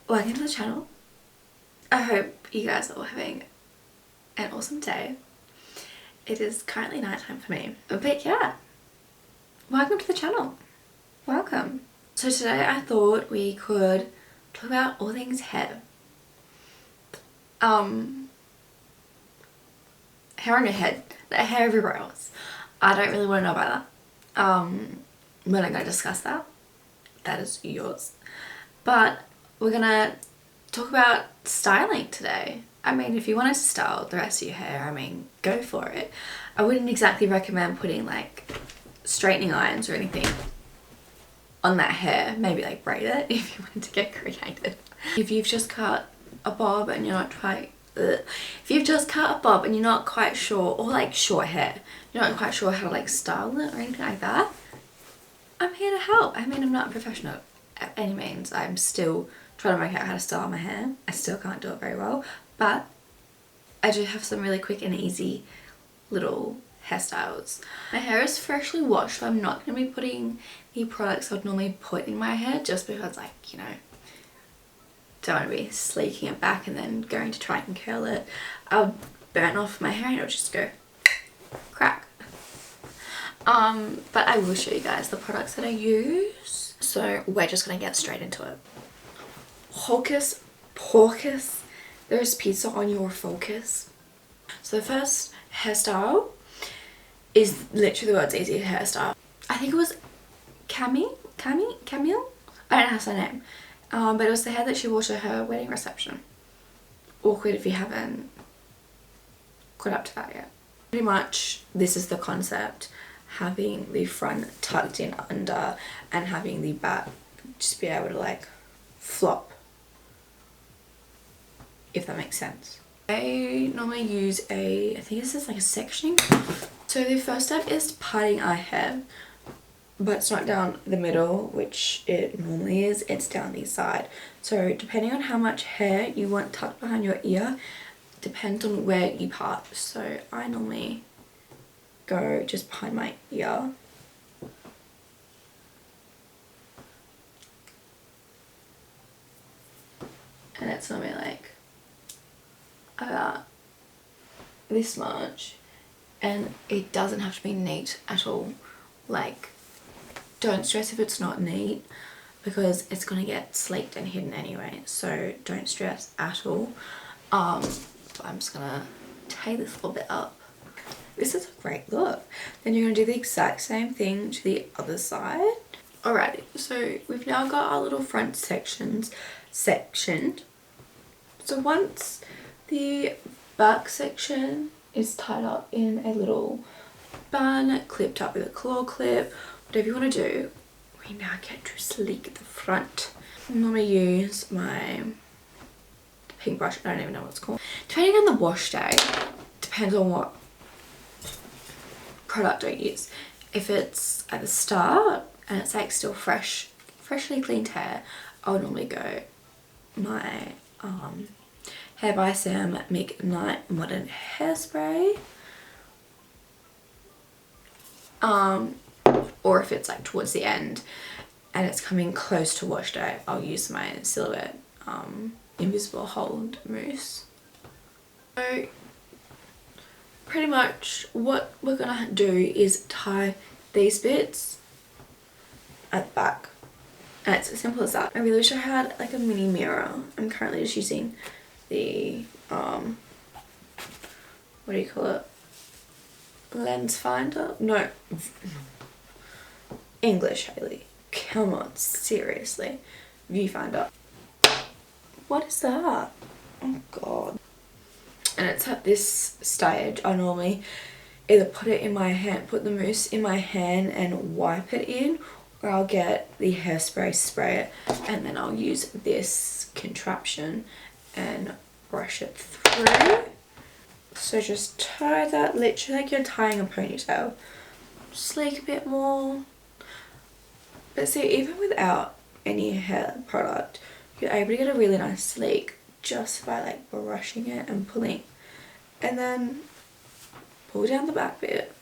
Welcome to the channel. I hope you guys are all having an awesome day. It is currently nighttime for me, but yeah, welcome to the channel. Welcome. So today I thought we could talk about all things hair. Hair on your head, the hair everywhere else. I don't really want to know about that. We're not going to discuss that. That is yours. But we're gonna talk about styling today. I mean, if you wanted to style the rest of your hair, I mean, go for it. I wouldn't exactly recommend putting like straightening irons or anything on that hair. Maybe like braid it if you wanted to get creative. If you've just cut a bob and you're not quite if you've just cut a bob and you're not quite sure, or like short hair, you're not quite sure how to like style it or anything like that, I'm here to help. I mean, I'm not a professional at any means. I'm still trying to work out how to style my hair. I still can't do it very well, but I do have some really quick and easy little hairstyles. My hair is freshly washed, so I'm not going to be putting the products I'd normally put in my hair, just because, like, you know, don't want to be sleeking it back and then going to try and curl it. I'll burn off my hair and it'll just go crack. But I will show you guys the products that I use. So we're just gonna get straight into it. Hocus pocus, there's pizza on your focus. So the first hairstyle is literally the world's easiest hairstyle. I think it was Camille? I don't know how to say her name. But it was the hair that she wore to her wedding reception. Awkward if you haven't got up to that yet. Pretty much this is the concept. Having the front tucked in under and having the back just be able to like flop, if that makes sense. I normally use I think this is like a sectioning. So the first step is parting our hair, but it's not down the middle, which it normally is, it's down the side. So depending on how much hair you want tucked behind your ear, depends on where you part. So I normally go just behind my ear. And it's normally like about this much. And it doesn't have to be neat at all. Like, don't stress if it's not neat, because it's gonna get sleeked and hidden anyway. So don't stress at all. I'm just gonna tie this a little bit up. This is a great look. Then you're going to do the exact same thing to the other side. Alrighty, so we've now got our little front sectioned. So once the back section is tied up in a little bun, clipped up with a claw clip, whatever you want to do, we now get to sleek the front. I'm going to use my pink brush, I don't even know what it's called. Depending on the wash day, depends on what product I use. If it's at the start and it's like still freshly cleaned hair, I'll normally go my Hair by Sam Midnight Modern Hairspray. Or if it's like towards the end and it's coming close to wash day, I'll use my Silhouette Invisible Hold Mousse. So pretty much what we're gonna do is tie these bits at the back, and it's as simple as that. I really wish I had like a mini mirror. I'm currently just using the what do you call it, lens finder? No, English, Hayley, come on, seriously, viewfinder. What is that? Oh god. And it's at this stage I normally either put it in my hand, put the mousse in my hand and wipe it in, or I'll get the hairspray, spray it, and then I'll use this contraption and brush it through. So just tie that literally like you're tying a ponytail. Sleek a bit more. But see, even without any hair product, you're able to get a really nice sleek just by like brushing it and pulling, and then pull down the back bit.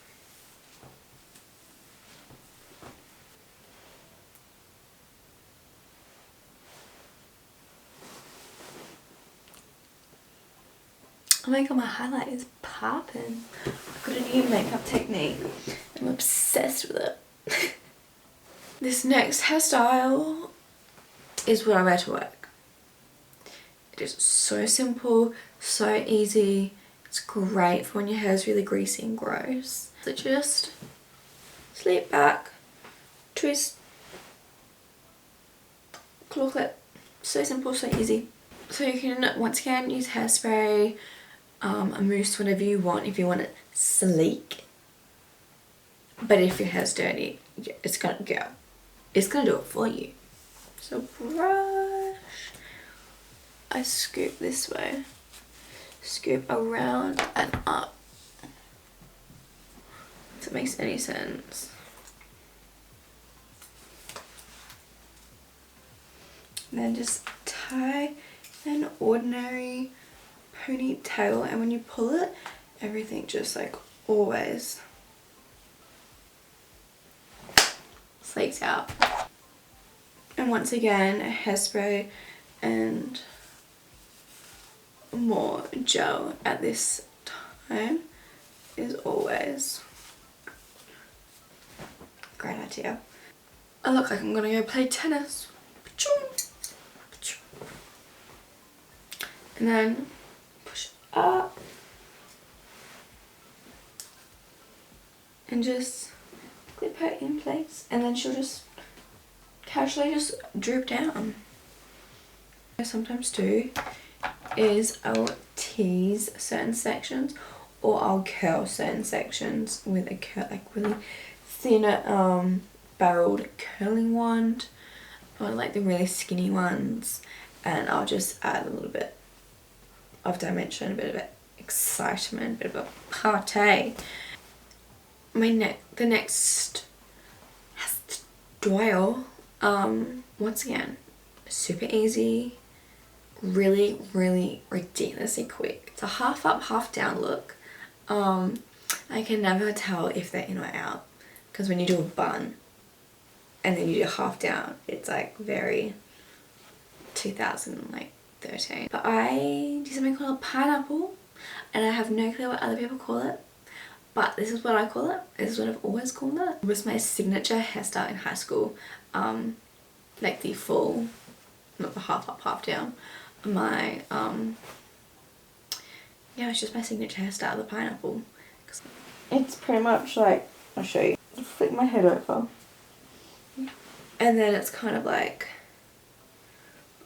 Oh my god, my highlight is popping. I've got a new makeup technique. I'm obsessed with it. This next hairstyle is what I wear to work. It is so simple, so easy. It's great for when your hair is really greasy and gross. So just sleep back, twist, claw clip. So simple, so easy. So you can once again use hairspray, a mousse, whatever you want if you want it sleek. But if your hair's dirty, it's gonna go. It's gonna do it for you. So brush. I scoop this way. Scoop around and up. If it makes any sense. And then just tie an ordinary ponytail, and when you pull it, everything just like always flakes out. And once again, hairspray and more gel at this time is always a great idea. I look like I'm gonna go play tennis. And then push up and just clip her in place, and then she'll just casually just droop down. What I sometimes do is I'll tease certain sections, or I'll curl certain sections with a curl, like really thin barreled curling wand, or like the really skinny ones, and I'll just add a little bit of dimension, a bit of excitement, a bit of a party. The next style, once again, super easy, really ridiculously quick. It's a half up, half down look. I can never tell if they're in or out, because when you do a bun and then you do half down, it's like very 2013. But I do something called a pineapple, and I have no clue what other people call it, but this is what I call it. This is what I've always called it. It was my signature hairstyle in high school. Like the full, not the half up, half down. My yeah, it's just my signature hairstyle, the pineapple. It's pretty much like, I'll show you. Flick my head over, and then it's kind of like,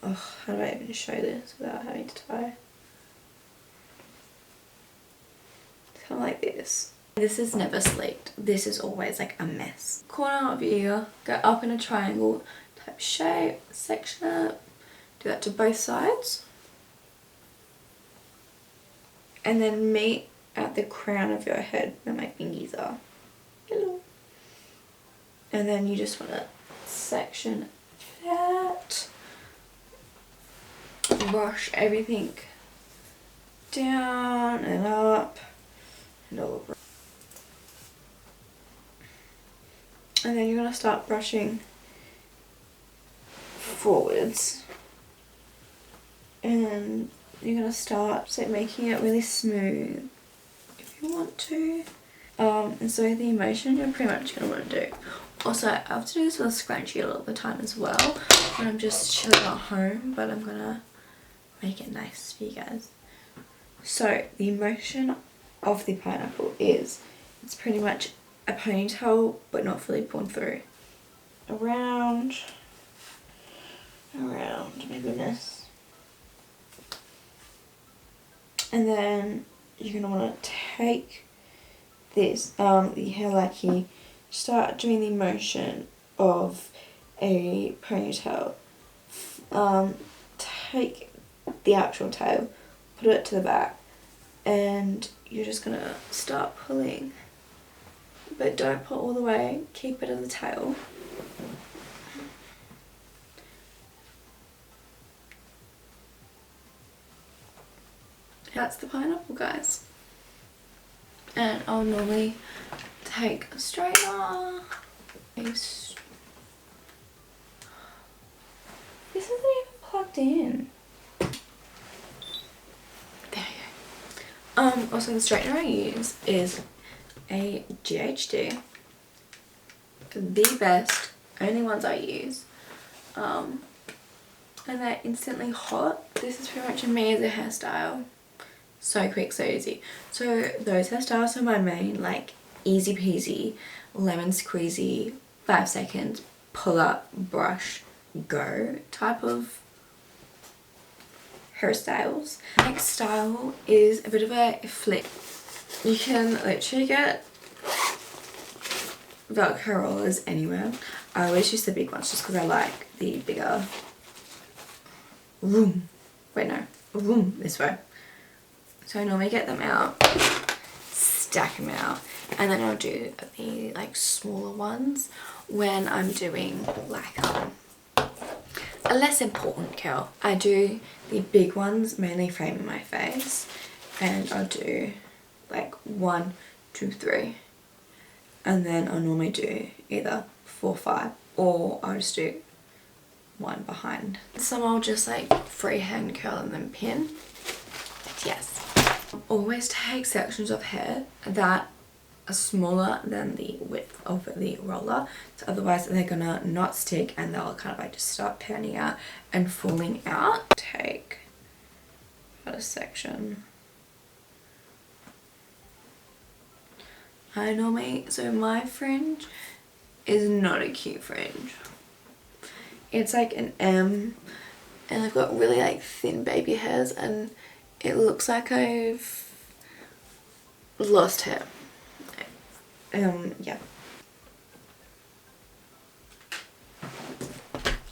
oh, how do I even show this without having to tie? It's kind of like this. This is never sleeked. This is always like a mess. Corner of your ear, go up in a triangle type shape, section it. Do that to both sides. And then meet at the crown of your head where my fingies are. Hello. And then you just want to section that. Brush everything down and up and over. And then you're going to start brushing forwards, and you're going to start making it really smooth if you want to. And so the emotion you're pretty much going to want to do. Also, I have to do this with a scrunchie a lot of the time as well when I'm just chilling at home, but I'm going to make it nice for you guys. So the motion of the pineapple is, it's pretty much a ponytail but not fully pulled through. Around, my goodness. And then you're going to want to take this, the hair like here, start doing the motion of a ponytail. Take the actual tail, put it to the back, and you're just going to start pulling. But don't pull all the way, keep it at the tail. That's the pineapple, guys. And I'll normally take a straightener. This isn't even plugged in. There you go. Also the straightener I use is a GHD. The best, only ones I use. And they're instantly hot. This is pretty much me as a hairstyle. So quick, so easy. So those hairstyles are my main, like, easy peasy, lemon squeezy, 5 seconds, pull up, brush, go type of hairstyles. Next style is a bit of a flick. You can literally get Velcro rollers anywhere. I always use the big ones just because I like the bigger room. Wait, no, room this way. So I normally get them out, stack them out, and then I'll do the like smaller ones when I'm doing like a less important curl. I do the big ones mainly framing my face, and I'll do like 1, 2, 3, and then I'll normally do either 4, 5, or I'll just do 1 behind. Some I'll just like freehand curl and then pin. Yes. Always take sections of hair that are smaller than the width of the roller, so otherwise they're gonna not stick and they'll kind of like just start panning out and falling out. Take a section. I normally, so my fringe is not a cute fringe. It's like an M, and I've got really like thin baby hairs, and it looks like I've lost hair. Yeah.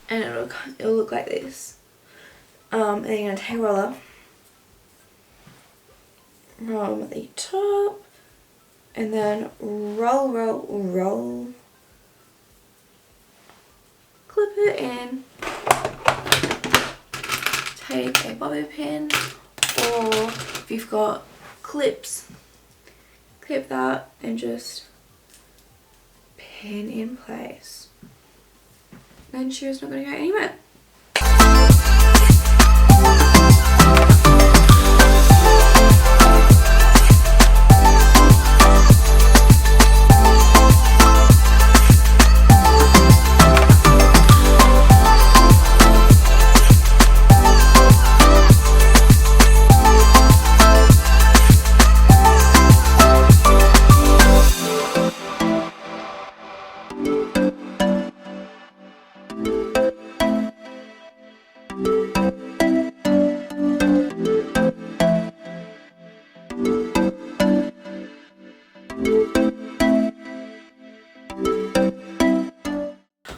And it'll look like this. And then you're gonna take a roller from the top, and then roll, roll, roll. Clip it in. Take a bobby pin, or if you've got clips, clip that and just pin in place. Then shear's not going to go anywhere.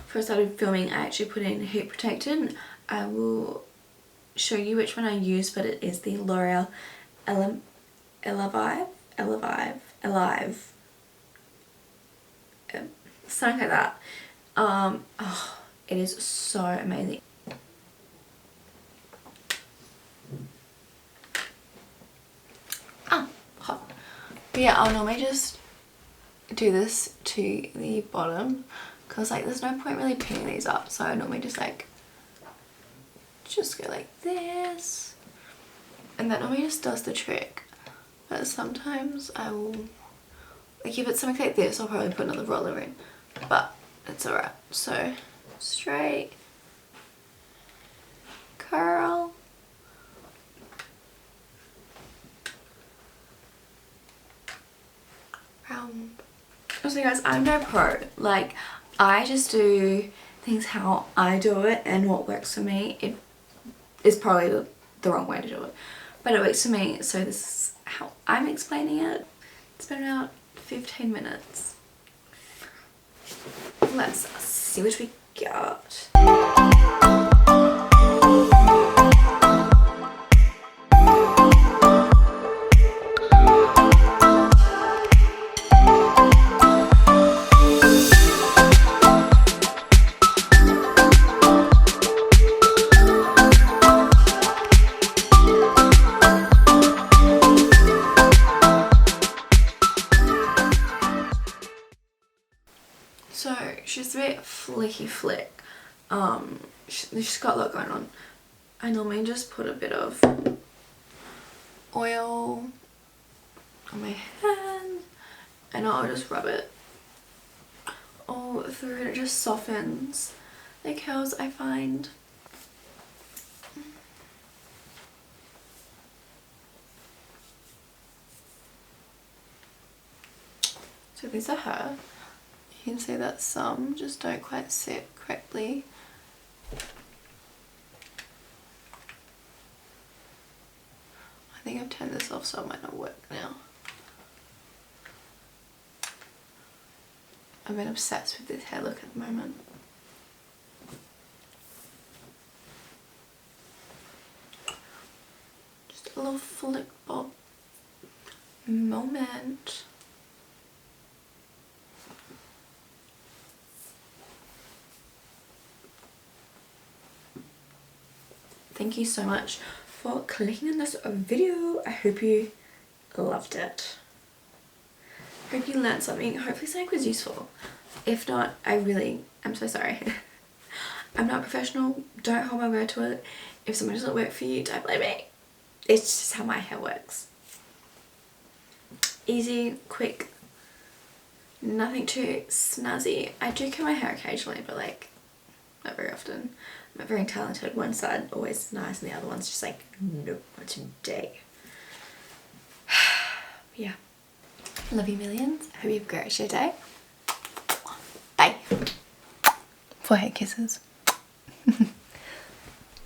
Before I started filming, I actually put in heat protectant. I will show you which one I use, but it is the L'Oreal Alive, something like that. Oh, it is so amazing. Ah, hot. But yeah, I'll normally just do this to the bottom, because like there's no point really pinning these up, so I normally just like go like this, and that normally just does the trick. But sometimes I will, like if it's something like this, I'll probably put another roller in, but it's alright. So straight, curl, round. Also guys, I'm no pro, like I just do things how I do it, and what works for me. It is probably the wrong way to do it, but it works for me, so this is how I'm explaining it. It's been about 15 minutes. Let's see what we got. So she's a bit flicky flick. She's got a lot going on. I normally just put a bit of oil on my hand, and I'll just rub it all through, and it just softens the curls, I find. So these are her. You can see that some just don't quite sit correctly. I think I've turned this off, so it might not work now. I've been obsessed with this hair look at the moment. Just a little flick bob moment. Thank you so much for clicking on this video. I hope you loved it. Hope you learned something. Hopefully something was useful. If not, I really am so sorry. I'm not professional. Don't hold my word to it. If something doesn't work for you, don't blame me. It's just how my hair works. Easy, quick, nothing too snazzy. I do comb my hair occasionally, but like not very often. I'm not very talented. One side always nice and the other one's just like, nope, not today. Yeah. Love you millions. Hope you have a great rest of your day. Bye. Forehead kisses.